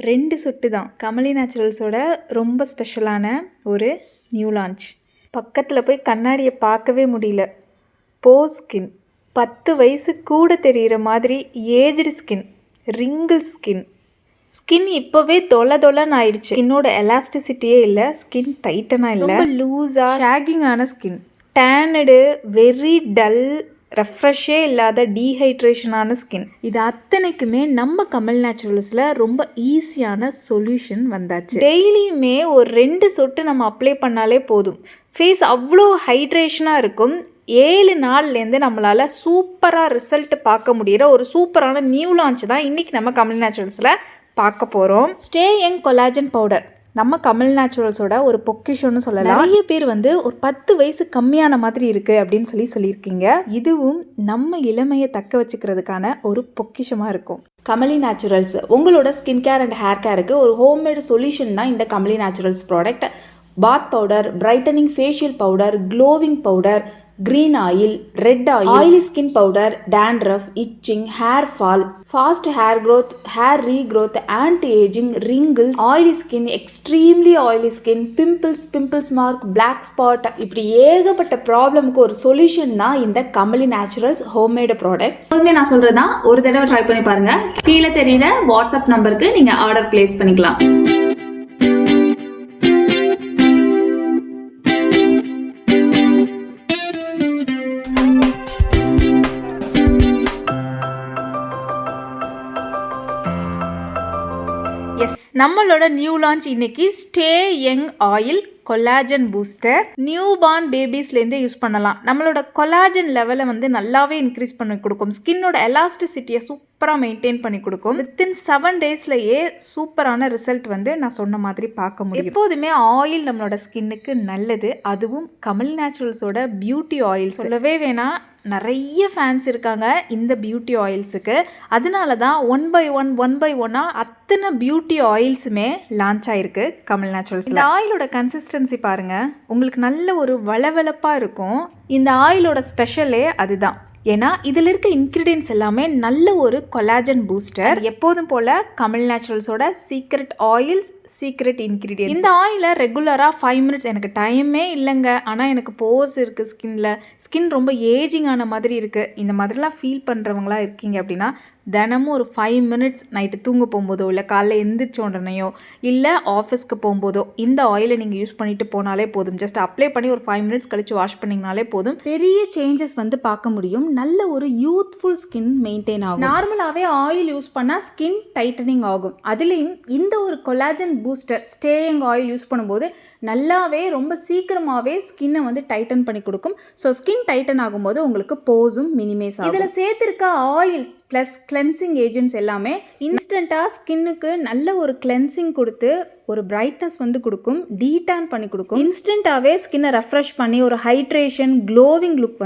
2 சொட்டு தான். கமலி நேச்சுரல்ஸோட ரொம்ப ஸ்பெஷலான ஒரு நியூ லான்ச். பக்கத்தில் போய் கண்ணாடியை பார்க்கவே முடியல. போஸ் ஸ்கின், 10 வயசு கூட தெரிகிற மாதிரி ஏஜ்டு ஸ்கின், ரிங்கிள் ஸ்கின் இப்போவே தொலைன்னு ஆயிடுச்சு. ஸ்கின்னோட எலாஸ்டிசிட்டியே இல்லை, ஸ்கின் டைட்டனாக இல்லை, ரொம்ப லூஸாக ஷேகிங்கான ஸ்கின், டேனடு, வெரி டல், ரெஃப்ரெஷ்ஷே இல்லாத டீஹைட்ரேஷனான ஸ்கின். இது அத்தனைக்குமே நம்ம கமல் நேச்சுரல்ஸில் ரொம்ப ஈஸியான சொல்யூஷன் வந்தாச்சு. டெய்லியுமே ஒரு 2 சொட்டு நம்ம அப்ளை பண்ணாலே போதும். ஃபேஸ் அவ்வளோ ஹைட்ரேஷனாக இருக்கும். 7 நாள்லேருந்து நம்மளால் சூப்பராக ரிசல்ட் பார்க்க முடிகிற ஒரு சூப்பரான நியூ லான்ச் தான் இன்றைக்கி நம்ம கமல் நேச்சுரல்ஸில் பார்க்க போகிறோம். ஸ்டே யங் கொலாஜன் பவுடர் நம்ம கமல் நேச்சுரல்ஸோட ஒரு பொக்கிஷம்னு சொல்லலாம். நிறைய பேர் ஒரு 10 வயசு கம்மியான மாதிரி இருக்குது அப்படின்னு சொல்லியிருக்கீங்க. இதுவும் நம்ம இளமையை தக்க வச்சுக்கிறதுக்கான ஒரு பொக்கிஷமாக இருக்கும். கமலி நேச்சுரல்ஸ் உங்களோட ஸ்கின் கேர் அண்ட் ஹேர் கேருக்கு ஒரு ஹோம்மேடு சொல்யூஷன் தான் இந்த கமலி நேச்சுரல்ஸ் ப்ராடக்ட். பாத் powder, brightening facial powder, glowing powder, green oil, red oil, oily skin powder, dandruff, itching, hair fall, fast hair growth, hair regrowth, anti-aging, wrinkles, oily skin, extremely oily skin, pimples mark, black spot, இப்படி ஏகப்பட்ட ப்ராப்ளம்க்கு ஒரு solution தான் இந்த Kamali naturals homemade products. நான் சொல்றதுதான், ஒரு தடவை try பண்ணி பாருங்க. கீழே தெரியல வாட்ஸ்அப் நம்பருக்கு நீங்க ஆர்டர் பிளேஸ் பண்ணிக்கலாம். நம்மளோட நியூ லான்ச் இன்னைக்கு stay young oil collagen booster. New born பேபிஸ்லேருந்தே யூஸ் பண்ணலாம். நம்மளோட கொலாஜன் லெவலை நல்லாவே இன்க்ரீஸ் பண்ணி கொடுக்கும். ஸ்கின்னோட எலாஸ்டிசிட்டியை சூப்பராக மெயின்டைன் பண்ணி கொடுக்கும். வித்தின் 7 டேஸ்லேயே சூப்பரான ரிசல்ட் நான் சொன்ன மாதிரி பார்க்க முடியும். எப்போதுமே ஆயில் நம்மளோட ஸ்கின்னுக்கு நல்லது. அதுவும் கமல் நேச்சுரல்ஸோட பியூட்டி ஆயில் சொல்லவே வேணாம். நிறைய ஃபேன்ஸ் இருக்காங்க இந்த பியூட்டி ஆயில்ஸுக்கு. அதனால தான் ஒன் பை ஒன்னாக அத்தனை பியூட்டி ஆயில்ஸுமே லான்ச் ஆகிருக்கு கமல் நேச்சுரல்ஸ். இந்த ஆயிலோட கன்சிஸ்டன்சி பாருங்கள், உங்களுக்கு நல்ல ஒரு வளவளப்பாக இருக்கும். இந்த ஆயிலோட ஸ்பெஷலே அதுதான். ஏன்னா இதில் இருக்க இன்க்ரீடியன்ஸ் எல்லாமே நல்ல ஒரு கொலாஜன் பூஸ்டர். எப்போதும் போல் கமல் நேச்சுரல்ஸோட சீக்ரெட் ஆயில்ஸ், சீக்ரெட் இன்க்ரீடியன்ஸ். இந்த ஆயிலை ரெகுலராக 5 மினிட்ஸ், எனக்கு டைமே இல்லைங்க, ஆனால் எனக்கு போஸ் இருக்குது, ஸ்கின் ரொம்ப ஏஜிங் ஆன மாதிரி இருக்குது, இந்த மாதிரிலாம் ஃபீல் பண்ணுறவங்களா இருக்கீங்க அப்படின்னா தினமும் ஒரு 5 மினிட்ஸ் நைட்டு தூங்க போகும்போதோ இல்லை காலைல எந்திரிச்ச உடனேயோ இல்லை ஆஃபீஸ்க்கு போகும்போதோ இந்த ஆயிலை நீங்கள் யூஸ் பண்ணிட்டு போனாலே போதும். ஜஸ்ட் அப்ளை பண்ணி ஒரு 5 மினிட்ஸ் கழிச்சு வாஷ் பண்ணிங்கனாலே போதும். பெரிய சேஞ்சஸ் பார்க்க முடியும். நல்ல ஒரு யூத்ஃபுல் ஸ்கின் மெயின்டைன் ஆகும். நார்மலாகவே ஆயில் யூஸ் பண்ணால் ஸ்கின் டைட்டனிங் ஆகும். அதுலேயும் இந்த ஒரு collagen booster staying oil use பண்ணும்போது நல்லாவே ரொம்ப சீக்கிரமாகவே ஸ்கின்னை டைட்டன் பண்ணி கொடுக்கும். ஸோ ஸ்கின் டைட்டன் ஆகும்போது உங்களுக்கு போஸும் மினிமைஸ் ஆகும். இதில் சேர்த்துருக்க ஆயில்ஸ் ப்ளஸ் கிளென்சிங் ஏஜென்ட்ஸ் எல்லாமே இன்ஸ்டண்ட்டாக ஸ்கின்னுக்கு நல்ல ஒரு கிளென்சிங் கொடுத்து ஒரு பிரைட்னஸ் கொடுக்கும், டீடான் பண்ணி கொடுக்கும். இன்ஸ்டண்ட்டாகவே ஸ்கின்னை ரெஃப்ரெஷ் பண்ணி ஒரு ஹைட்ரேஷன், க்ளோவிங் லுக்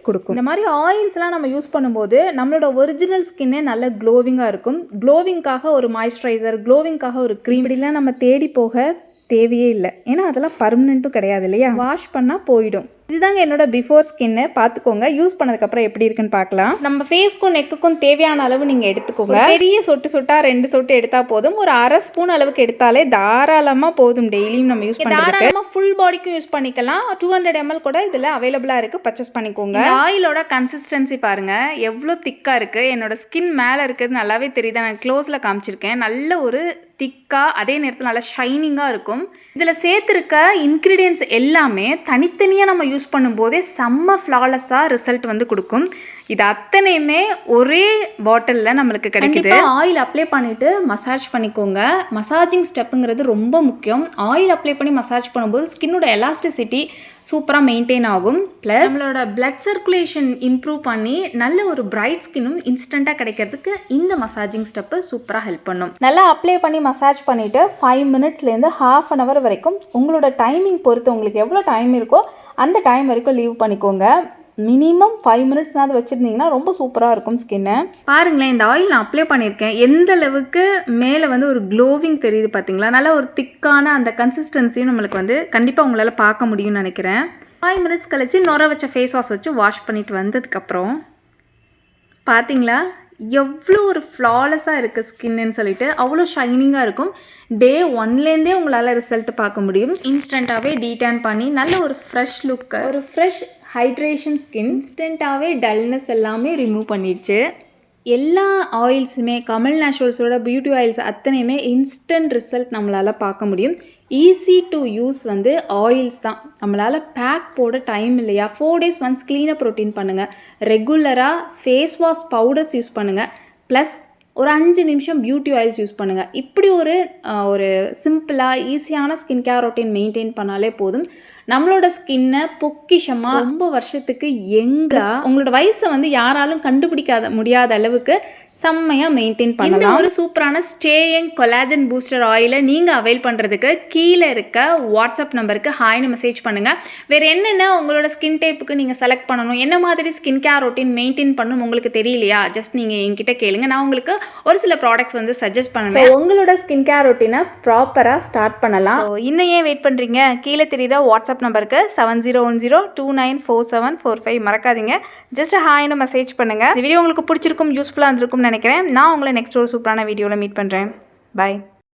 கொடுக்கும். இந்த மாதிரி ஆயில்ஸ்லாம் நம்ம யூஸ் பண்ணும்போது நம்மளோட ஒரிஜினல் ஸ்கின்னே நல்ல க்ளோவிங்காக இருக்கும். க்ளோவிங்காக ஒரு மாய்ஸ்சரைசர், க்ளோவிங்காக ஒரு க்ரீம் இப்படிலாம் நம்ம தேடி போக தேவையே இல்லை. ஏன்னா அதெல்லாம் பர்மனெண்ட்டும் கிடையாது இல்லையா, வாஷ் பண்ணால் போயிடும். இதுதாங்க என்னோட பிஃபோர் ஸ்கின்னு. பார்த்துக்கோங்க, யூஸ் பண்ணதுக்கப்புறம் எப்படி இருக்குன்னு பார்க்கலாம். நம்ம ஃபேஸ்க்கும் நெக்குக்கும் தேவையான அளவு நீங்கள் எடுத்துக்கோங்க. பெரிய சொட்டாக 2 சொட்டு எடுத்தால் போதும். ஒரு அரை ஸ்பூன் அளவுக்கு எடுத்தாலே தாராளமாக போதும். டெய்லியும் நம்ம யூஸ் பண்ணுறதுக்கு. தாராளமாக ஃபுல் பாடிக்கும் யூஸ் பண்ணிக்கலாம். 200 ml கூட இதில் அவைலபிளாக இருக்குது, பர்ச்சேஸ் பண்ணிக்கோங்க. ஆயிலோட கன்சிஸ்டன்சி பாருங்கள் எவ்வளோ திக்காக இருக்குது. என்னோட ஸ்கின் மேலே இருக்கிறது நல்லாவே தெரியுது. நான் க்ளோஸில் காமிச்சிருக்கேன். நல்ல ஒரு திக்காக, அதே நேரத்தில் நல்லா ஷைனிங்காக இருக்கும். இதில் சேர்த்துருக்க இன்க்ரீடியன்ஸ் எல்லாமே தனித்தனியாக நம்ம யூஸ் பண்ணும்போதே செம்ம ஃப்ளாலெஸ்ஸாக ரிசல்ட் கொடுக்கும். இது அத்தனையுமே ஒரே பாட்டிலில் நம்மளுக்கு கிடைக்குது. ஆயில் அப்ளை பண்ணிவிட்டு மசாஜ் பண்ணிக்கோங்க. மசாஜிங் ஸ்டெப்புங்கிறது ரொம்ப முக்கியம். ஆயில் அப்ளை பண்ணி மசாஜ் பண்ணும்போது ஸ்கின்னோட எலாஸ்டிசிட்டி சூப்பராக மெயின்டைன் ஆகும். ப்ளஸ் நம்மளோட பிளட் சர்க்குலேஷன் இம்ப்ரூவ் பண்ணி நல்ல ஒரு பிரைட் ஸ்கின்னும் இன்ஸ்டண்ட்டாக கிடைக்கிறதுக்கு இந்த மசாஜிங் ஸ்டெப்பு சூப்பராக ஹெல்ப் பண்ணும். நல்லா அப்ளை பண்ணி மசாஜ் பண்ணிவிட்டு 5 மினிட்ஸ்லேருந்து ½ அன் ஹவர் வரைக்கும் உங்களோட டைமிங் பொறுத்து உங்களுக்கு எவ்வளோ டைம் இருக்கோ அந்த டைம் வரைக்கும் லீவ் பண்ணிக்கோங்க. மினிமம் 5 மினிட்ஸ்னாவது வச்சுருந்தீங்கன்னா ரொம்ப சூப்பராக இருக்கும் ஸ்கின்னு. பாருங்களேன், இந்த ஆயில் நான் அப்ளை பண்ணியிருக்கேன். எந்த அளவுக்கு மேலே ஒரு க்ளோவிங் தெரியுது பார்த்தீங்களா. நல்லா ஒரு திக்கான அந்த கன்சிஸ்டன்சியும் நம்மளுக்கு கண்டிப்பாக உங்களால் பார்க்க முடியும்னு நினைக்கிறேன். 5 மினிட்ஸ் கழிச்சு நுர வச்ச ஃபேஸ் வாஷ் வச்சு வாஷ் பண்ணிட்டு வந்ததுக்கப்புறம் பார்த்தீங்களா எவ்வளோ ஒரு ஃப்ளாலெஸ்ஸாக இருக்குது ஸ்கின்னு சொல்லிட்டு அவ்வளோ ஷைனிங்காக இருக்கும். டே 1லேருந்தே உங்களால் ரிசல்ட் பார்க்க முடியும். இன்ஸ்டண்ட்டாகவே டீடான் பண்ணி நல்ல ஒரு ஃப்ரெஷ் லுக்கு, ஒரு ஃப்ரெஷ் ஹைட்ரேஷன் ஸ்கின், இன்ஸ்டண்ட்டாகவே டல்னஸ் எல்லாமே ரிமூவ் பண்ணிடுச்சு. எல்லா ஆயில்ஸுமே கமல் நேச்சுரல்ஸோட பியூட்டி ஆயில்ஸ் அத்தனையுமே இன்ஸ்டன்ட் ரிசல்ட் நம்மளால் பார்க்க முடியும். ஈஸி டு யூஸ் வந்து ஆயில்ஸ் தான். நம்மளால் பேக் போட டைம் இல்லையா, 4 days ஒன்ஸ் க்ளீனப் ரொட்டீன் பண்ணுங்கள். ரெகுலராக ஃபேஸ் வாஷ் பவுடர்ஸ் யூஸ் பண்ணுங்கள். ப்ளஸ் ஒரு 5 நிமிஷம் பியூட்டி ஆயில்ஸ் யூஸ் பண்ணுங்கள். இப்படி ஒரு சிம்பிளாக ஈஸியான ஸ்கின் கேர் ரொட்டீன் மெயின்டைன் பண்ணாலே போதும். நம்மளோட ஸ்கின்னை பொக்கிஷமாக ரொம்ப வருஷத்துக்கு உங்களோட வயசை வந்து யாராலும் கண்டுபிடிக்காத முடியாத அளவுக்கு செம்மையாக மெயின்டைன் பண்ணலாம். ஒரு சூப்பரான ஸ்டேயிங் கொலாஜன் பூஸ்டர் ஆயிலை நீங்கள் அவைல் பண்ணுறதுக்கு கீழே இருக்க வாட்ஸ்அப் நம்பருக்கு ஹாய்னு மெசேஜ் பண்ணுங்கள். வேறு என்னென்ன உங்களோட ஸ்கின் டைப்புக்கு நீங்கள் செலக்ட் பண்ணணும், என்ன மாதிரி ஸ்கின் கேர் ரொட்டீன் மெயின்டைன் பண்ணணும் உங்களுக்கு தெரியலையா, ஜஸ்ட் நீங்கள் என்கிட்ட கேளுங்க. நான் உங்களுக்கு ஒரு சில ப்ராடக்ட்ஸ் வந்து சஜஸ்ட் பண்ணுவேன். உங்களோட ஸ்கின் கேர் ரொட்டீனை ப்ராப்பராக ஸ்டார்ட் பண்ணலாம். இன்னும் ஏன் வெயிட் பண்ணுறீங்க? கீழே தெரியுற வாட்ஸ்அப் நம்பருக்கு 7010294745 மறக்காதீங்க. ஜஸ்ட் ஹாய்னு மெசேஜ் பண்ணுங்கள். இந்த வீடியோ உங்களுக்கு பிடிச்சிருக்கும், யூஸ்ஃபுல்லாக இருந்திருக்கும் நினைக்கிறேன். நான் உங்களை நெக்ஸ்ட் ஒரு சூப்பரான வீடியோவில் மீட் பண்ணுறேன். பாய்.